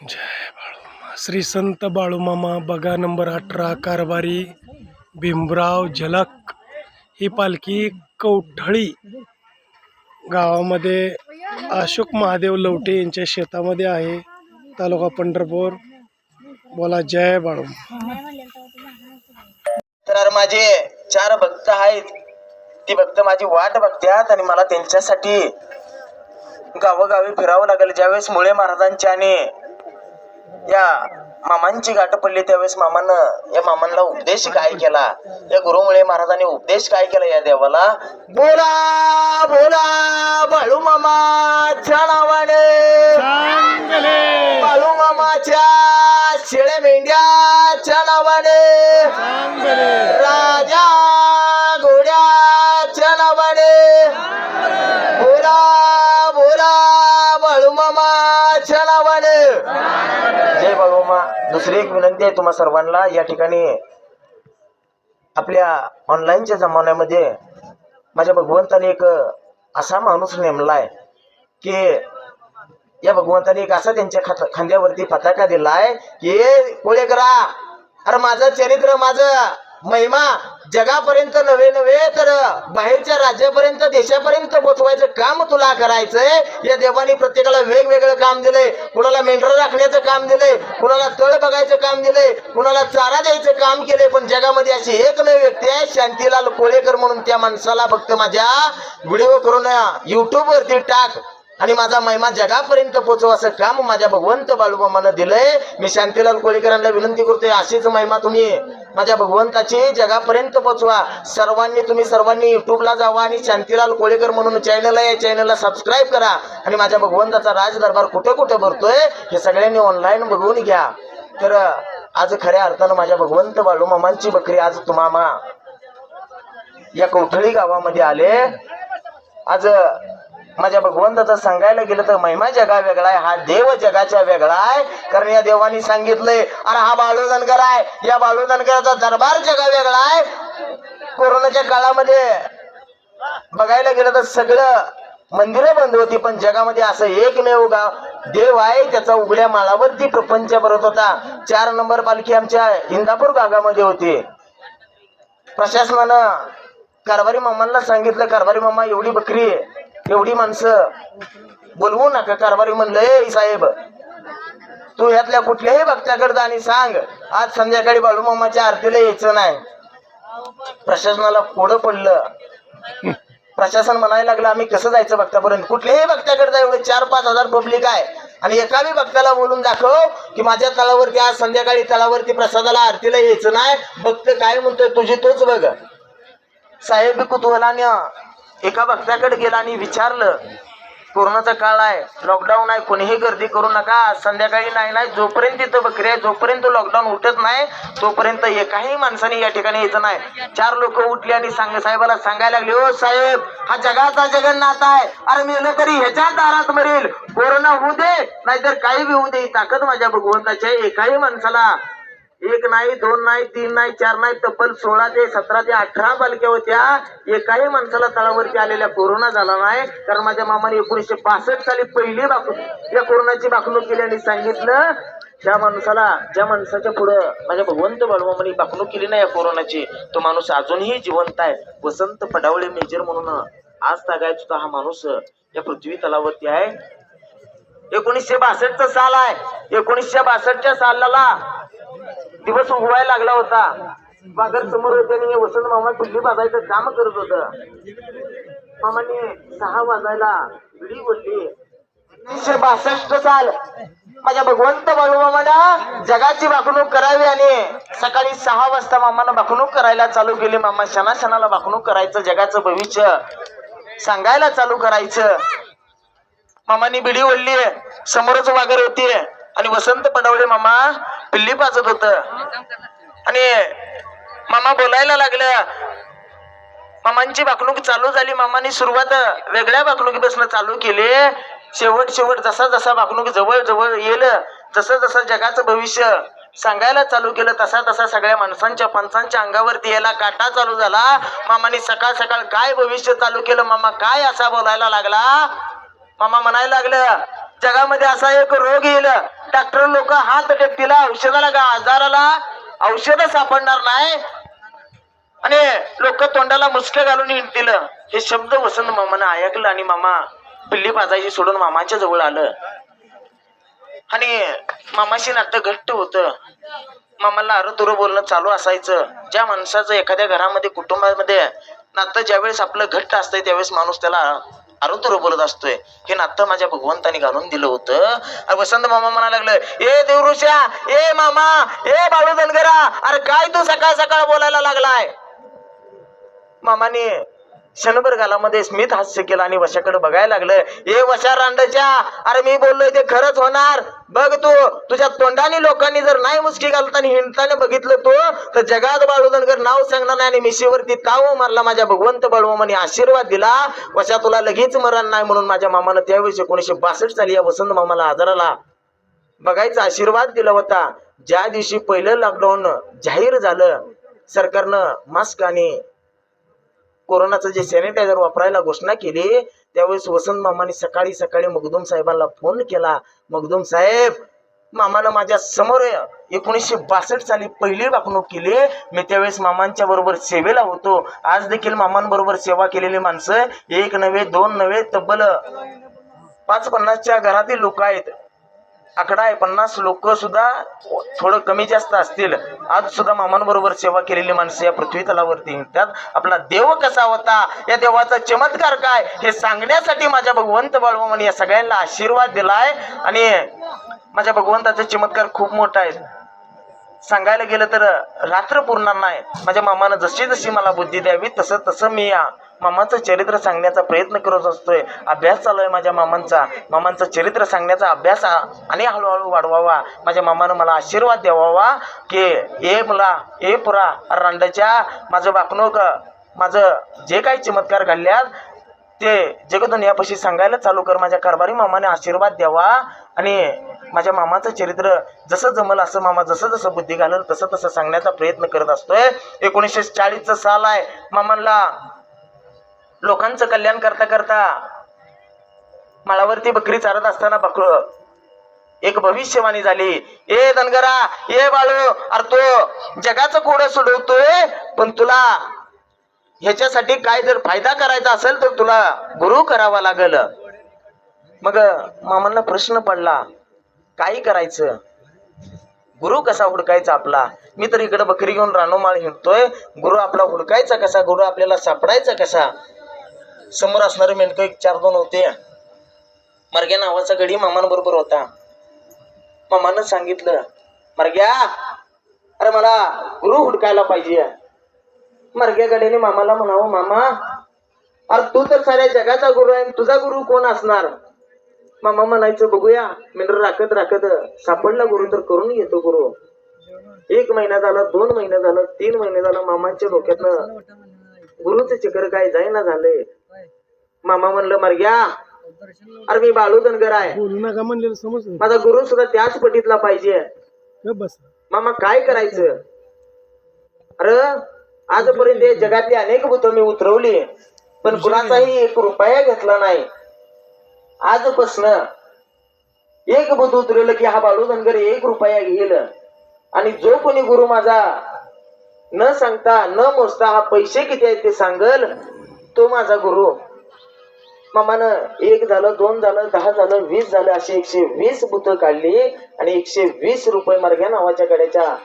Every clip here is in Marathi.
जय बाळूमामा. श्री संत बाळूमामा बघा नंबर 18 कारभारी भीमराव झलक. ही पालखी कवठळी गावामध्ये अशोक महादेव लवटे यांच्या शेतामध्ये आहे, तालुका पंढरपूर. बोला जय बाळूमामा. तर माझे 4 भक्त आहेत, ती भक्त माझी वाट बघतात आणि मला त्यांच्यासाठी गावोगावी फिरावं लागेल. ज्यावेळेस मुळे महाराजांच्या आणि या मामांची गाठ पडली त्यावेळेस या मामांना उपदेश काय केला, या गुरुमुळे महाराजांनी उपदेश काय केला या देवाला. बोला बोला बाळू मामाच्या नावाने, बाळू मामाच्या शेळ्या मेंढ्याच्या नावाने, राजा घोड्याच्या नावाने, बोला बोला बाळू मामाच्या नावाने. जय बाळूमामा. दुसरी एक विनंती आहे तुम्हा सर्वांना, या ठिकाणी आपल्या ऑनलाईनच्या जमान्यामध्ये माझ्या भगवंताने एक असा माणूस नेमलाय की या भगवंताने एक असा त्यांच्या खांद्यावरती पताका दिलाय की कोळेकरा, अरे माझं चरित्र, माझं महिमा जगापर्यंत नव्हे तर बाहेरच्या राज्यापर्यंत, देशापर्यंत पोचवायचं काम तुला करायचंय. या देवाने प्रत्येकाला वेगवेगळं काम दिलंय. कुणाला मेंढर राखण्याचं काम दिलंय, कुणाला तळ बघायचं काम दिलंय, कुणाला चारा द्यायचं काम केलंय. पण जगामध्ये अशी एकमेव व्यक्ती आहे, शांतीलाल कोळेकर म्हणून. त्या माणसाला फक्त माझ्या व्हिडिओ करून युट्यूब वरती टाक आणि माझा महिमा जगापर्यंत पोचव, असं काम माझ्या भगवंत बाळूमामानं दिलंय. मी शांतीलाल कोळेकरांना विनंती करतोय, अशीच महिमा तुम्ही माझ्या भगवंताची जगापर्यंत पोचवा. तुम्ही सर्वांनी युट्यूबला जावा आणि शांतीलाल कोळेकर म्हणून चॅनल आहे, चॅनलला सबस्क्राईब करा आणि माझ्या भगवंताचा राज दरबार कुठे कुठे भरतोय हे सगळ्यांनी ऑनलाईन बघून घ्या. तर आज खऱ्या अर्थानं माझ्या भगवंत बाळूमामांची बकरी आज तुम्हाला या कवठळी गावामध्ये आले. आज माझ्या भगवंताचं सांगायला गेलं तर महिमा जगा वेगळा आहे, हा देव जगाच्या वेगळा आहे. कारण या देवानी सांगितलंय, अरे हा बाळू धनगर आहे, या बाळू धनगराचा दरबार जगा वेगळा आहे. कोरोनाच्या काळामध्ये बघायला गेलं तर सगळं मंदिरं बंद होती, पण जगामध्ये असं एकमेव देव आहे, त्याचा उघड्या माळावरती प्रपंच भरत होता. 4 नंबर पालखी आमच्या इंदापूर भागामध्ये होती. प्रशासनानं कारभारी मामांना सांगितलं, कारभारी मामा एवढी बकरी, एवढी माणसं बोलवू नका. कारभारी म्हणलं, ए साहेब, तू ह्यातल्या कुठल्याही भक्ताकडे आणि सांग आज संध्याकाळी बाळूमामाच्या आरतीला यायचं नाही. प्रशासनाला कोडं पडलं. प्रशासन म्हणायला लागलं, आम्ही कसं जायचं भक्तापर्यंत? कुठल्याही भक्ताकडे जाय, एवढे 4-5 हजार पब्लिक आहे आणि एकाही भक्ताला बोलून दाखव की माझ्या तळावरती आज संध्याकाळी तळावरती प्रसादाला आरतीला यायचं नाही. भक्त काय म्हणतोय तुझी तोच बघ. साहेब कुतूहलाने एका भक्ताकडे गेला आणि विचारलं, कोरोनाचा काळ आहे, लॉकडाऊन आहे, कोणीही गर्दी करू नका, संध्याकाळी नाही, जोपर्यंत तिथं बकरी आहे, जोपर्यंत लॉकडाऊन उठत नाही तोपर्यंत एकाही माणसाने या ठिकाणी यायचं नाही. 4 लोक उठली आणि साहेबाला सांगायला लागले, ओ साहेब, हा जगाचा जगन्नाथ आहे, अरे मेलं तरी ह्याच्या दारात मरेल, कोरोना होऊ दे नाहीतर काही बी होऊ दे, ताकद माझ्या भगवंताच्या. एकाही माणसाला 1 नाही, 2 नाही, 3 नाही, 4 नाही, तब्बल 16 ते 17 ते 18 पालख्या होत्या. एकाही माणसाला तळावरती आलेल्या कोरोना झाला नाही. कारण माझ्या मामाने 1965 साली पहिली या कोरोनाची बाखणूक केली आणि सांगितलं, ज्या माणसाच्या पुढं माझ्या भगवंत बाळूमामाने बाखणूक केली ना या कोरोनाची, तो माणूस अजूनही जिवंत आहे. वसंत पडावळे मेजर म्हणून आज तागायचा सुद्धा हा माणूस या पृथ्वी तलावरती आहे. 1962 साल आहे. 1962 सालाला दिवस उगवायला लागला होता. बाजार समोर होते आणि वसंत मामा पिल्ली बाजायचं काम करत होत. मामाने 6 वाजायला विडी बोलली. 1962 साल माझ्या भगवंत बाळूमामाला जगाची बाखणूक करावी आणि सकाळी 6 वाजता मामानं बाखणूक करायला चालू केली. मामा क्षणाला बाखणूक करायचं, जगाचं भविष्य सांगायला चालू करायचं. मामानी बिडी ओढली, समोरच वागर होती आणि वसंत पडावळे मामा पिल्ली पाजत होत आणि मामा बोलायला लागलं. मामांची बाखणूक चालू झाली. मामांनी सुरुवात वेगळ्या बाखणुकीपासून चालू केली. शेवट जसा बाखणूक जवळ येईल, जसं जगाचं भविष्य सांगायला चालू केलं, तसा सगळ्या माणसांच्या पंचांच्या अंगावरती यायला काटा चालू झाला. मामांनी सकाळ काय भविष्य चालू केलं. मामा काय असा बोलायला लागला. मामा म्हणायला लागलं, जगामध्ये असा एक रोग येईल डॉक्टर लोक हात टेकतील, औषधाला का आजाराला औषध सापडणार नाही आणि लोक तोंडाला मुसकं घालून हिंडतील. हे शब्द वसंत मामानं ऐकलं आणि मामा पिल्ली पाजायची सोडून मामाच्या जवळ आलं आणि मामाशी नातं घट्ट होतं. मामाला अरुतुरु बोलणं चालू असायचं. ज्या माणसाचं एखाद्या घरामध्ये कुटुंबामध्ये नातं ज्यावेळेस आपलं घट्ट असतंय त्यावेळेस माणूस त्याला अरुतुरु बोलत असतोय. हे नातं माझ्या भगवंतानी घालून दिलं होतं. आणि वसंत मामा म्हणायला लागलं, ए देवऋषा, ए मामा, ए बाळू धनगरा, अरे काय तू सकाळ सकाळ बोलायला लागलाय. मामाने क्षणभर गालामध्ये स्मित हास्य केलं आणि वशाकडे बघायला लागलं. ए वशा रांडच्या, अरे मी बोललोय ते खरंच होणार. बघ तू, तुझ्या तोंडाने लोकांनी जर नाही मुसकी घालताना हिंडताना बघितलं तू तर जगात बाळू धनगर नाव सांगणार नाही. आणि मिशीवरती ताव मारला माझ्या भगवंत बाळूमामाने आशीर्वाद दिला. वशा तुला लगेच मरण नाही म्हणून माझ्या मामानं त्यावेळेस 1962 साली या वसंत मामाला आजाराला बघायचा आशीर्वाद दिला होता. ज्या दिवशी पहिलं लॉकडाऊन जाहीर झालं, सरकारनं मास्क आणि कोरोनाचं जे सॅनिटायझर वापरायला घोषणा केली, त्यावेळेस वसंत मामाने सकाळी सकाळी मगदूम साहेबांना फोन केला. मगदूम साहेब, मामानं माझ्या समोर 1962 साली पहिली वागणूक केली. मी त्यावेळेस मामांच्या बरोबर सेवेला होतो. आज देखील मामांबरोबर सेवा केलेली माणसं एक नव्हे, दोन नव्हे, तब्बल 550च्या घरातील लोक आहेत. आकडा आहे 50 लोक सुद्धा थोडं कमी जास्त असतील. आज सुद्धा मामांबरोबर सेवा केलेली माणसं या पृथ्वी तलावरती हिंडतात. आपला देव कसा होता, या देवाचा चमत्कार काय हे सांगण्यासाठी माझ्या भगवंत बाळूमामाने या सगळ्यांना आशीर्वाद दिलाय. आणि माझ्या भगवंताचा चमत्कार खूप मोठा आहे. सांगायला गेलं तर रात्र पुरणार नाही. माझ्या मामानं जशी जशी मला बुद्धी द्यावी तसं तसं मी या मामाचं चरित्र सांगण्याचा प्रयत्न करत असतोय. अभ्यास चालू आहे माझ्या मामांचं चरित्र सांगण्याचा अभ्यास आणि हळूहळू वाढवावा. माझ्या मामानं मला आशीर्वाद द्यावा की ए मुला, ए पुरा रांडाच्या, माझं वाकणूक, माझं जे काही चमत्कार घडल्यात ते जगदुनियापाशी सांगायला चालू कर. माझ्या कारभारी मामाने आशीर्वाद द्यावा आणि माझ्या मामाचं चरित्र जसं जमल असं मामा जसं जसं बुद्धी घालल तसं तसं सांगण्याचा प्रयत्न करत असतोय. 1940 साल आहे. मामांना लोकांचं कल्याण करता करता माळावरती बकरी चारत असताना एक भविष्यवाणी झाली. ए धनगरा, ए बाळू, अरे तो जगाचं कोडं सोडवतोय, पण तुला ह्याच्यासाठी काय जर फायदा करायचा असेल तर तुला गुरु करावा लागल. मग मामांना प्रश्न पडला, काय करायचं, गुरु कसा हुडकायचा आपला. मी तर इकडे बकरी घेऊन रानोमाळ हिंडतोय, गुरु आपला हुडकायचा कसा, गुरु आपल्याला सापडायचा कसा. समोर असणारे मेंढकं 1-4-2 होते. मरग्या नावाचा गडी मामांबरोबर होता. मामानं सांगितलं, मरग्या, अरे मला गुरु हुडकायला पाहिजे. मरग्या गड्याने मामाला म्हणावं, मामा, अरे तू तर साऱ्या जगाचा गुरु आहे, तुझा गुरु कोण असणार. मामा म्हणायचं, बघूया. मेंढर राखत राखत सापडला गुरु तर करून येतो गुरु. 1 महिना झाला, 2 महिने झालं, 3 महिने झालं. मामांच्या डोक्यातनं गुरुचं चक्कर काय जाईना झालंय. मामा म्हणलं, मरग्या, अरे मी बाळू धनगर आहे, माझा गुरु सुद्धा त्याच पटीतला पाहिजे. मामा काय करायचं. अरे आजपर्यंत जगातली अनेक भूतं मी उतरवली, पण कुणाचाही 1 रुपया घेतला नाही. आजपासून एक भूत उतरवलं की हा बाळू धनगर 1 रुपया घेईल. आणि जो कोणी गुरु माझा न सांगता न मोजता हा पैसे किती आहेत ते सांगल, तो माझा गुरु. मामानं 1 झालं, 2 झालं, 10 झालं, 20 झालं, अशी 120 भूतं काढली आणि 120 रुपये मरग्या नावाच्या गड्याच्या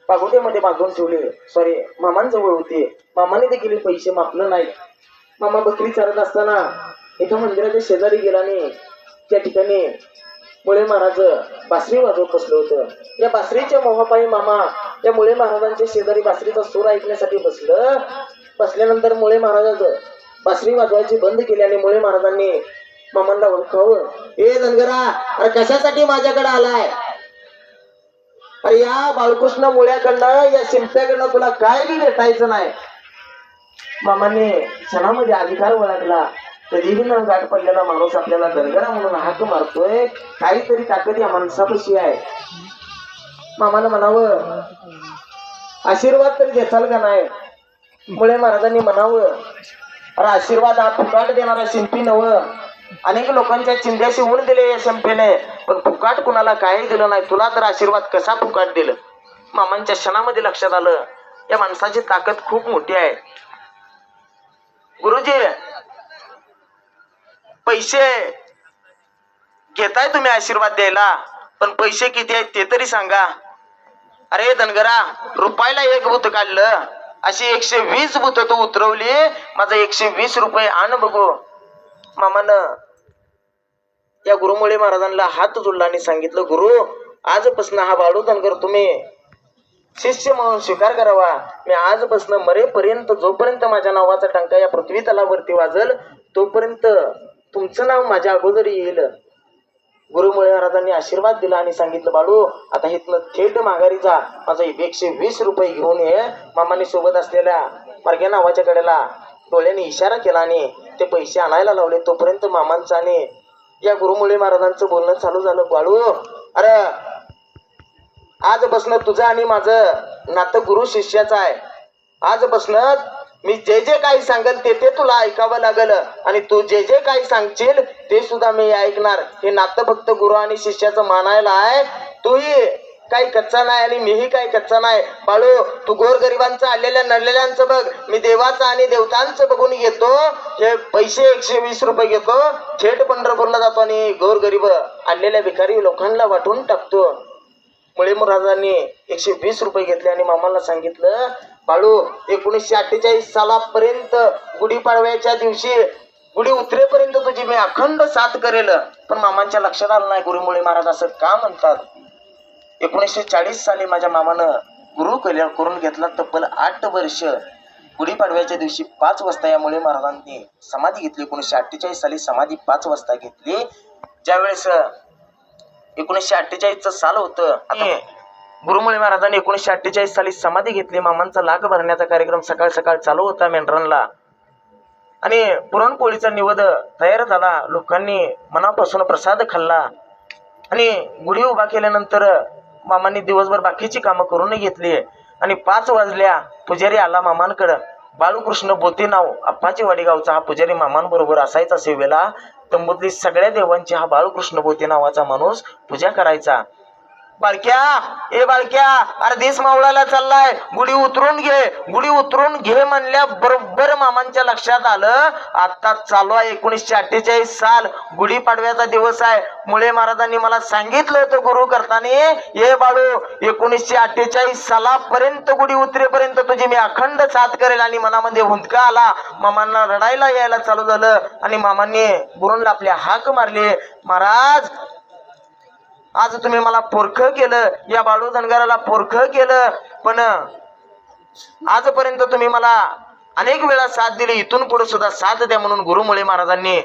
पागोट्यामध्ये बांधून ठेवले. सॉरी, मामांजवळ होते. मामाने देखील पैसे मापलं नाही. मामा बकरी चारत असताना एका मंदिराच्या शेजारी गेला आणि त्या ठिकाणी मुळे महाराज बासरी वाजवत बसलं होतं. या बासरीच्या मोहापायी मामा त्या मुळे महाराजांच्या शेजारी बासरीचा सूर ऐकण्यासाठी बसल्यानंतर मुळे महाराज बासरी वाजवायची बंद केली आणि मुळे महाराजांनी मामांना ओळखावं, ए धनगरा, अरे कशासाठी माझ्याकडे आलाय. अरे या बाळकृष्ण मुळ्याकडनं, या शिंप्याकडनं तुला काय बी भेटायचं नाही. मामाने क्षणामध्ये अधिकार ओळखला. कधीही न गाठ पडलेला माणूस आपल्याला धनगरा म्हणून हाक मारतोय, काहीतरी ताकद या माणसापाशी आहे. मामानं म्हणावं, आशीर्वाद तरी देसाल का नाही. मुळे महाराजांनी म्हणावं, अरे आशीर्वाद हा फुकाट देणारा शिंपी नव, अनेक लोकांच्या चिंध्या शिवून दिले या संपेने, पण फुकाट कुणाला काही दिलं नाही. तुला तर आशीर्वाद कसा फुकाट दिलं. मामांच्या क्षणामध्ये लक्षात आलं या माणसाची ताकद खूप मोठी आहे. गुरुजी, पैसे घेताय तुम्ही आशीर्वाद द्यायला, पण पैसे किती आहेत ते तरी सांगा. अरे धनगरा, रुपयाला एक भूत काढलं, अशी 120 भूत तू उतरवली. माझं 120 रुपये आण बघू. मामानं या गुरुमुळे महाराजांना हात जोडला आणि सांगितलं, गुरु, आजपासून हा बाळू धनगर तुम्ही शिष्य म्हणून स्वीकार करावा. मी आजपासून मरेपर्यंत, जोपर्यंत माझ्या नावाचा टंका या पृथ्वी तलावरती वाजल, तोपर्यंत तुमचं नाव माझ्या अगोदर येईल. गुरुमुळे महाराजांनी आशीर्वाद दिला आणि सांगितलं, बाळू, आता इथनं थेट माघारी जा. माझा 120 रुपये घेऊन ये. मामाने सोबत असलेल्या परग्या नावाच्या कडेला डोळ्याने इशारा केला आणि ते पैसे आणायला लावले. तोपर्यंत मामांचं आणि या गुरुमुळे महाराजांचं बोलणं चालू झालं. बाळू, अरे आजपासून तुझं आणि माझं नातं गुरु शिष्याचं आहे. आजपासून मी जे जे काही सांगेल ते ते तुला ऐकावं लागल आणि तू जे जे काही सांगशील ते सुद्धा मी ऐकणार. हे नातं फक्त गुरु आणि शिष्याचं मानायला आहे. तूही काही कच्चा नाही आणि मीही काही कच्चा नाही. बाळू, तू गोरगरिबांचं, आलेल्या नडलेल्यांचं बघ, मी देवाचं आणि देवतांचं बघून घेतो. हे पैसे 120 रुपये घेतो, थेट पंढरपूरला जातो आणि गोरगरीब आलेल्या भिकारी लोकांना वाटून टाकतो. मुळे महाराजांनी 120 रुपये घेतले आणि मामाला सांगितलं, बाळू, 1948 सालापर्यंत गुढीपाडव्याच्या दिवशी गुढी उतरेपर्यंत तुझी मी अखंड साथ करेल. पण मामांच्या लक्षात आलं नाही गुरुमुळे महाराज असं का म्हणतात. 1940 साली माझ्या मामानं गुरु करून घेतला. तब्बल 8 वर्ष गुढीपाडव्याच्या दिवशी 5 वाजता यामुळे महाराजांनी समाधी घेतली. 1948 साली समाधी 5 वाजता घेतली. ज्यावेळेस 1948 साल होतं आणि गुरुमुळे महाराजांनी 1948 साली समाधी घेतली. मामांचा लाग भरण्याचा कार्यक्रम सकाळ सकाळ चालू होता मेंढरांना आणि पुरणपोळीचा निवेद तयार झाला. लोकांनी मनापासून प्रसाद खाल्ला आणि गुढी उभा केल्यानंतर मामांनी दिवसभर बाकीची कामं करून घेतली आणि 5 वाजल्या. पुजारी आला मामांकडं. बाळूकृष्ण बोते नाव, अप्पाची वाडी गावचा हा पुजारी मामांबरोबर असायचा सेवेला. तंबूतली सगळ्या देवांची हा बाळूकृष्ण बोते नावाचा माणूस पूजा करायचा. बाळक्या, ए बाळक्या, अरे दिस मावळाला चाललाय, गुढी उतरून घे. गुढी उतरून घे म्हणल्या बरोबर मामांच्या लक्षात आलं आता चालू आहे 1948 साल, गुढीपाडव्याचा दिवस आहे. मुळे महाराजांनी मला सांगितलं होतं गुरु करताना, ये बाळू, 1948 सालापर्यंत गुढी उतरेपर्यंत तुझी मी अखंड साथ करेल. आणि मनामध्ये हुंदका आला. मामांना रडायला यायला चालू झालं आणि मामांनी गुरूंना आपल्या हाक मारली, महाराज, आज तुम्ही मला पोरखं केलं, या बाळू धनगराला पोरखं केलं, पण आजपर्यंत तुम्ही मला अनेक वेळा साथ दिली, इथून पुढे सुद्धा साथ द्या. म्हणून गुरुमुळे महाराजांनी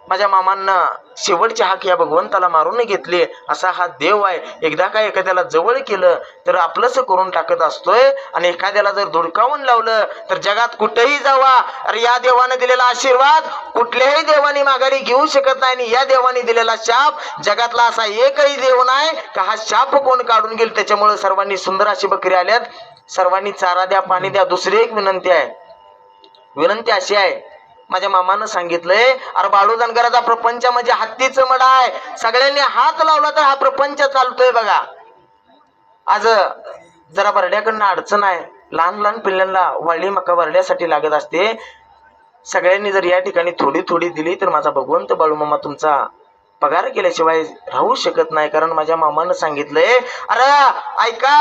माझ्या मामांना शेवटची हाक या भगवंताला मारून घेतली. असा हा देव आहे. एकदा काय एखाद्याला जवळ केलं तर आपलंच करून टाकत असतोय आणि एखाद्याला जर धुडकावून लावलं तर जगात कुठेही जावा, अरे या देवाने दिलेला आशीर्वाद कुठल्याही देवाने माघारी घेऊ शकत नाही. आणि या देवाने दिलेला शाप जगातला असा एकही देव नाही का हा शाप कोण काढून गेल. त्याच्यामुळे सर्वांनी सुंदर अशी बकरी आल्यात, सर्वांनी चारा द्या, पाणी द्या. दुसरी एक विनंती आहे. विनंती अशी आहे, माझ्या मामानं सांगितलंय, अरे बाळू धनगराचा प्रपंच म्हणजे हत्तीचं मड आहे. सगळ्यांनी हात लावला तर हा प्रपंच चालतोय बघा. आज जरा बरड्याकडनं अडचण आहे. लहान लहान पिल्ल्यांना वाळली मका बरड्यासाठी लागत असते. सगळ्यांनी जर या ठिकाणी थोडी थोडी दिली तर माझा भगवंत बाळू मामा तुमचा पगार केल्याशिवाय राहू शकत नाही. कारण माझ्या मामानं सांगितलंय, अरे ऐका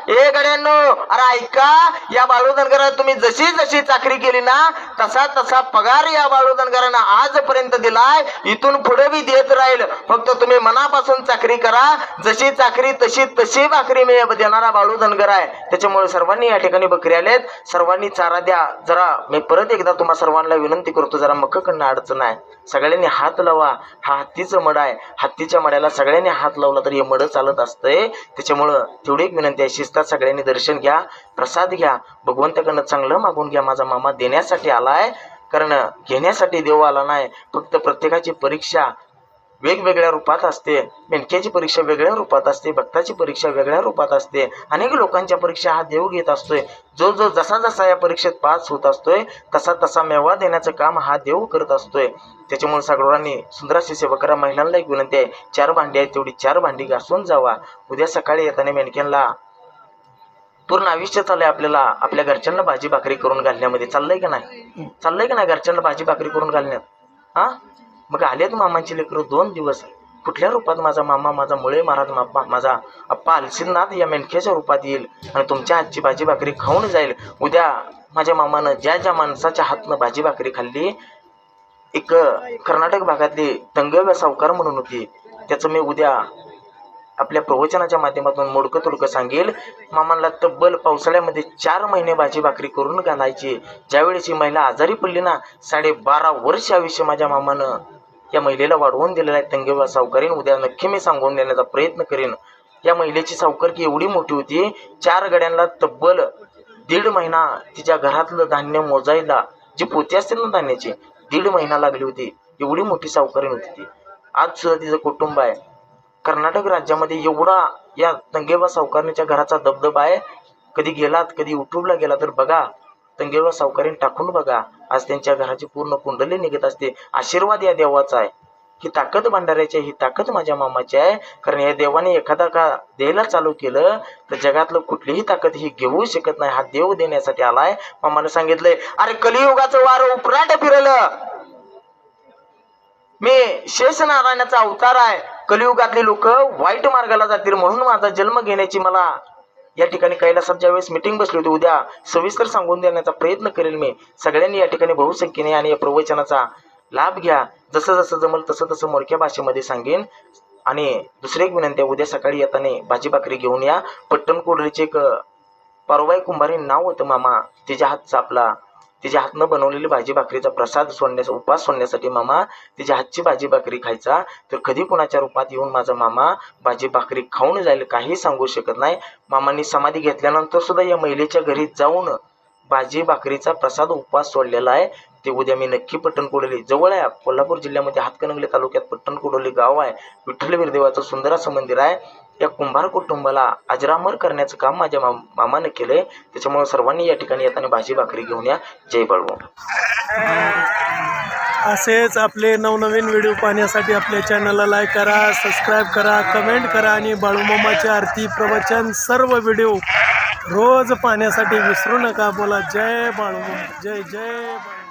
ए गड्यांनो, अरे ऐका, या बाळू धनगराला तुम्ही जशी जशी चाकरी केली ना तसा तसा पगार या बाळू धनगरांना आजपर्यंत दिलाय, इथून पुढे बी देत राहील. फक्त तुम्ही मनापासून चाकरी करा. जशी चाकरी तशी तशी भाकरी मी देणारा बाळू धनगर आहे. त्याच्यामुळे सर्वांनी या ठिकाणी बकरी आलेत, सर्वांनी चारा द्या. जरा मी परत एकदा तुम्हा सर्वांना विनंती करतो, जरा मक्काकडनं अडचण आहे, सगळ्यांनी हात लावा. हा हत्तीचं मड आहे. हत्तीच्या मड्याला सगळ्यांनी हात लावला तर हे मड चालत असतंय. त्याच्यामुळं तेवढी एक विनंती आहे, शिस्तात सगळ्यांनी दर्शन घ्या, प्रसाद घ्या, भगवंताकडनं चांगलं मागून घ्या. माझा मामा देण्यासाठी आलाय, कारण घेण्यासाठी देव आला नाही. फक्त प्रत्येकाची परीक्षा वेगवेगळ्या रूपात असते. मेंढक्याची परीक्षा वेगळ्या रूपात असते, भक्ताची परीक्षा वेगळ्या रूपात असते. अनेक लोकांच्या परीक्षा हा देव घेत असतोय. जो जो जसा जसा या परीक्षेत पास होत असतोय तसा तसा मेवा देण्याचं काम हा देव करत असतोय. त्याच्यामुळे सगळ्यांनी सुंदराशी सेवा करा. महिलांना एक विनंती आहे, 4 भांडी आहेत तेवढी 4 भांडी घासून जावा. उद्या सकाळी येताना मेंढक्यांना पूर्ण आयुष्य चाललंय आपल्याला आपल्या घरच्यांना भाजी भाकरी करून घालण्यामध्ये. चाललंय का नाही? चाललंय का नाही घरच्यांना भाजी भाकरी करून घालण्यात? हा मग आलेत मामांची लेकरं 2 दिवस. कुठल्या रूपात माझा मामा, माझा मुळे महाराज, माझा अप्पा अलसिंगनाथ या मेंढक्याच्या रूपात येईल आणि तुमच्या हातची भाजी भाकरी खाऊन जाईल. उद्या माझ्या मामानं ज्या ज्या माणसाच्या हातनं भाजी भाकरी खाल्ली, एक कर्नाटक भागातली दंगव्या सावकार म्हणून होती, त्याचं मी उद्या आपल्या प्रवचनाच्या माध्यमातून मोडकं तोडकं सांगेल. मामांना तब्बल पावसाळ्यामध्ये 4 महिने भाजी भाकरी करून घालायची. ज्यावेळेस ही महिला आजारी पडली ना, 12.5 वर्ष आयुष्य माझ्या मामानं या महिलेला वाढवून दिलेलं आहे. तंगेवा सावकारीन उद्या नक्की मी सांगून देण्याचा प्रयत्न करेन. या महिलेची सावकारकी एवढी मोठी होती, 4 गड्यांना तब्बल 1.5 महिना तिच्या घरातलं धान्य मोजायला, जी पोती असतील ना धान्याची, 1.5 महिना लागली होती. एवढी मोठी सावकारीन होती ती. आज सुद्धा तिचं कुटुंब आहे. कर्नाटक राज्यामध्ये एवढा या तंगेवा सावकारणीच्या घराचा दबदबा आहे. कधी गेलात, कधी युट्यूबला गेला तर बघा, तंगेवा सावकारीन टाकून बघा. आज त्यांच्या घराची पूर्ण कुंडली निघत असते. आशीर्वाद या देवाचा आहे. ही ताकद भंडाऱ्याची आहे, ही ताकद माझ्या मामाची आहे. कारण या देवाने एखादा का द्यायला चालू केलं तर जगातलं कुठलीही ताकद ही घेऊ शकत नाही. हा देव देण्यासाठी आलाय. मामानं सांगितलंय, अरे कलियुगाचं वारं उपराट फिरलं, मी शेषनारायणाचा अवतार आहे. कलियुगातली लोक वाईट मार्गाला जातील म्हणून माझा जन्म घेण्याची मला या ठिकाणी कैलासात ज्यावेळेस मीटिंग बसली होती, उद्या सविस्तर सांगून देण्याचा प्रयत्न करेल मी. सगळ्यांनी या ठिकाणी बहुसंख्येने आणि या प्रवचनाचा लाभ घ्या. जसं जसं जमल तसं तसं मोडक्या भाषेमध्ये सांगेन. आणि दुसरी एक विनंती आहे, उद्या सकाळी येताना भाजी भाकरी घेऊन या. पट्टण कोडरीचे एक पारुबाई कुंभारी नाव होतं मामा, तिच्या हातचा आपला तिच्या हातनं बनवलेली भाजी भाकरीचा प्रसाद सोडण्याचा उपास सोडण्यासाठी मामा तिच्या हातची भाजी भाकरी खायचा. तर कधी कुणाच्या रूपात येऊन माझा मामा भाजी भाकरी खाऊन जाईल काही सांगू शकत नाही. मामांनी समाधी घेतल्यानंतर सुद्धा या महिलेच्या घरी जाऊन भाजी भाकरीचा प्रसाद उपवास सोडलेला आहे. ते उद्या मी नक्की पट्टणकोडोली जवळ आहे, कोल्हापूर जिल्ह्यामध्ये हातकणंगले तालुक्यात पट्टणकोडोली गाव आहे. विठ्ठल बिरदेवाचं सुंदर असं मंदिर आहे. या कुंभार कुटुंबाला अजरामर करण्याचं काम माझ्या मामानं केलंय. त्याच्यामुळे सर्वांनी या ठिकाणी येताना भाजी भाकरी घेऊन या. जय बाळू. असेच आपले नवनवीन व्हिडिओ पाहण्यासाठी आपल्या चॅनलला लाईक करा, सबस्क्राईब करा, कमेंट करा आणि बाळूमामाची आरती प्रवचन सर्व व्हिडिओ रोज पाहण्यासाठी विसरू नका. बोला जय बाळूमामा, जय जय बाळू.